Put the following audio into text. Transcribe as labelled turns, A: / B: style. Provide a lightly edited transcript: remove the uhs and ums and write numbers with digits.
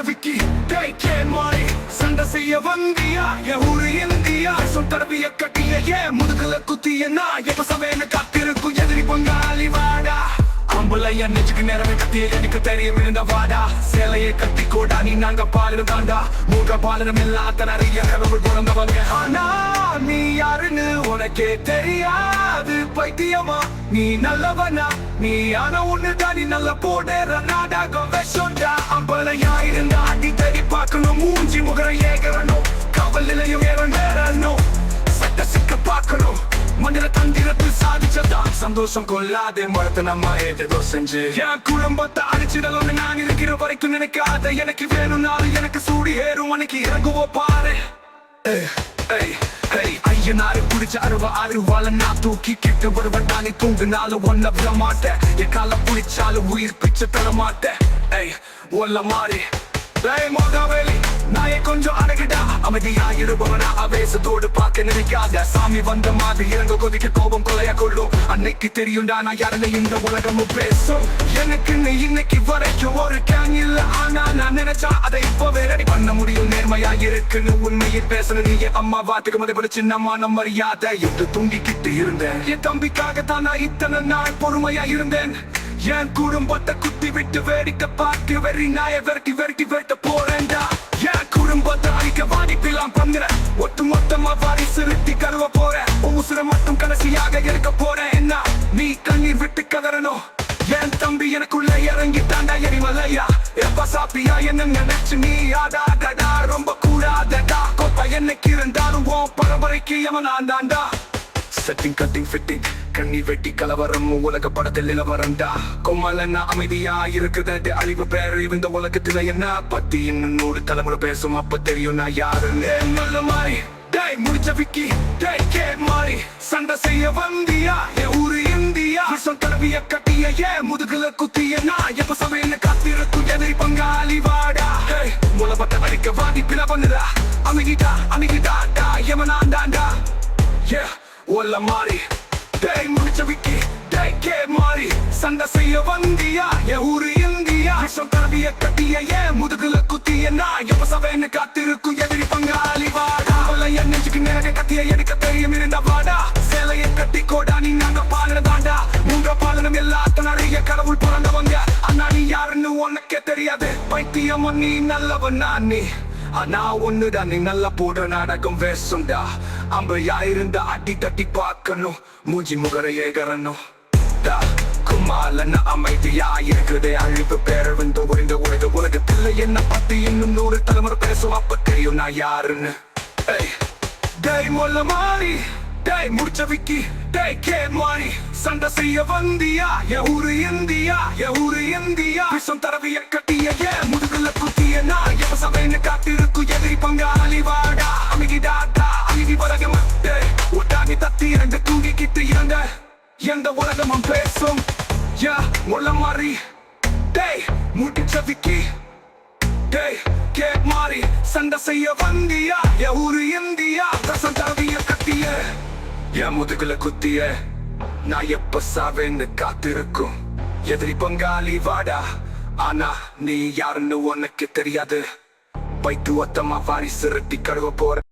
A: விக்கி கைக்கேன் மாறி சண்டை செய்ய வந்தியா என் ஊரு இந்தியா சொந்தரவிய கட்டிய ஏன் முதுகுல குத்திய நான் எப்ப சமையல் காத்திருக்கும் எதிரி பங்காளி வாடா அம்புலைய நெஞ்சுக்கு நேரமே கத்திய எனக்கு தெரியும் இருந்த வாடா சேலையை கட்டி கோடா நீ நாங்க பாலினம் தாண்டா மூக பாலினம் இல்லாத நிறைய குழந்தவங்க ஆனா நீ யாருன்னு உனக்கே தெரியாது பைத்தியமா நீ நல்லவனா நீ ஆனா ஒண்ணுதான் நீ நல்ல போடுற நாடகம் விஷம்டா அம்பலையா இருந்தா அடி தடி பார்க்கணும் மூஞ்சி முகர ஏகரணும் கவலையும் ஏறணும் சட்ட சிக்க பார்க்கணும் மண்ணில தந்திரத்தில் சாதிச்சதான் சந்தோஷம் கொள்ளாதே மரத்தை நம்ம ஏதோ செஞ்சு என் குடும்பத்தை அடிச்சிடலாம் நான் இருக்கிற வரைக்கும் நினைக்காத எனக்கு வேணும்னாலும் எனக்கு சூடி ஏறும் அன்னைக்கு இறங்குவோ பாரு ஐயனாரு குடிச்ச அருவால நான் தூக்கி கிட்டு வருவன் நானே தூங்குனாலும் ஒன்ன விட மாட்டேன் என் கால புடிச்சாலும் உயிர் பிச்சை தர மாட்டேன் ஒல்ல மாறி மோகாவேலி நாயை கொஞ்சம் அடகிடா அமைதியா இருப்பவனா அவேசத்தோடு பார்க்க நினைக்காத சாமி வந்த மாதிரி இறங்க கொதிக்க கோபம் கொலையா கொள்ளும் அன்னைக்கு தெரியும்டா நான் யாருன்னு இந்த உலகமும் பேசும் எனக்கு இன்னைக்கு வரைக்கும் ஒரு கேங் இல்ல ஆனா நான் நினைச்சா அதை இப்பவே ரெடி பண்ண முடியும் நேர்மையா இருக்குன்னு உண்மையில் பேசணும் நீ அம்மா வாத்துக்கு மதிப்பட சின்னமான மரியாதை என்று தூங்கிக்கிட்டு இருந்தேன் என் தம்பிக்காகத்தான் நான் இத்தனை நாள் பொறுமையா இருந்தேன் என் குடும்பத்தை குத்தி விட்டு வேடிக்கை பார்த்து வெறி நாய வெரட்டி போறேன்டா என் குடும்பத்தை அழிக்க வாடிப்பிலாம் பங்குற ஒட்டு மொத்தமா வாரி செலுத்தி கருவ போறேன் உசுர மட்டும் கடைசியாக இருக்க போறேன் என்ன நீ கண்ணீர் விட்டு கதறணும் என் தம்பி எனக்குள்ள இறங்கி தாண்டா எரிமலையா எப்ப சாப்பியா என்ன நினைச்சு நீ ஆடாதடா ரொம்ப கூடாதடா கோப்பை என்னைக்கு இருந்தாலும் பரம்பரைக்கு எவன் தாண்டா செட்டிங் கட்டிங் ஃபிட்டிங் கண்ணி வெட்டி கலவரம் உலக படத்தில் நிலவரண்டா கொம்மலன்னா அமைதியா இருக்குது அழிவு பேர் இந்த உலகத்துல என்ன பத்தி இன்னும் 100 தலைமுறை பேசும் அப்ப தெரியும் நான் யாருன்னு நல்ல மாதிரி டேய் முடிச்ச விக்கி டேய் கேட் மாறி சண்டை செய்ய வந்தியா என் ஊரு இந்தியா சொந்தரவிய கட்டிய ஏன் முதுகுல குத்திய நான் எப்ப சமையல் காத்திருக்கும் எதிரி பங்காளி வாடா முளப்பட்ட அடிக்க வாடி பில பண்ணுடா அமைதிடா எமனாண்டாண்டா ஒல்ல மாறி டேய் முடிச்ச விக்கி டேய் கேட் மாறி சண்டை செய்ய வந்தியா என் ஊரு இந்தியா சொந்தரவிய கட்டிய ஏன் முதுகுல குத்திய நான் எப்ப சமையல் காத்திருக்கும் எதிரி பங்காளி வாடா என் நெஞ்சுக்கு நேரே கத்திய எனக்கு தெரியும் இருந்த வாடா சேலையை கட்டி கோடா நீ நாங்க பாலினம் தாண்டா மூன்ற பாலினம் எல்லாத்த நிறைய கடவுள் பிறந்தவங்க அண்ணா நீ யாருன்னு உனக்கே தெரியாது பைத்தியம் நீ நல்லவன் நீ ஆனா ஒண்ணுதான் நீ நல்லா போடுற நாடகம் வேசுண்டா அம்பையா இருந்தா அடி தட்டி பார்க்கணும் மூஞ்சி முகர ஏகரணும் குமாலன அமைதியா இருக்குதே அழிவு பேர் வந்து உறைந்த உலகத்துல என்ன பத்தி இன்னும் 100 தலைமுறை பேசும் அப்ப தெரியும் நான் யாருன்னு டேய் மொல்ல மாறி டேய் முடிச்ச விக்கி டேய் கேட் மாறி சண்டை செய்ய வந்தியா என் ஊரு இந்தியா சொந்தரவிய கட்டிய ஏன் முதுகுல குத்திய நான் எப்ப சமையல் காத்திருக்கும் எதிரி பங்காளி வாடா அமைதி உலகம் ஒட்டாணி தத்தி இரண்டு தூங்கிக்கிட்டு இருந்த எந்த உலகமும் பேசும் மொல்ல மாறி டேய் முடிச்ச விக்கி டேய் கேட் மாறி சண்டை செய்ய வந்தியா என் ஊரு இந்தியா சொந்தரவிய கட்டிய என் முதுகுல குத்திய நான் எப்ப சாவேன்னு காத்திருக்கும் எதிரி பங்காளி வாடா ஆனா நீ யாருன்னு உனக்கு தெரியாது பைத்துவத்தமா வாரி சிரட்டி கழுவ போற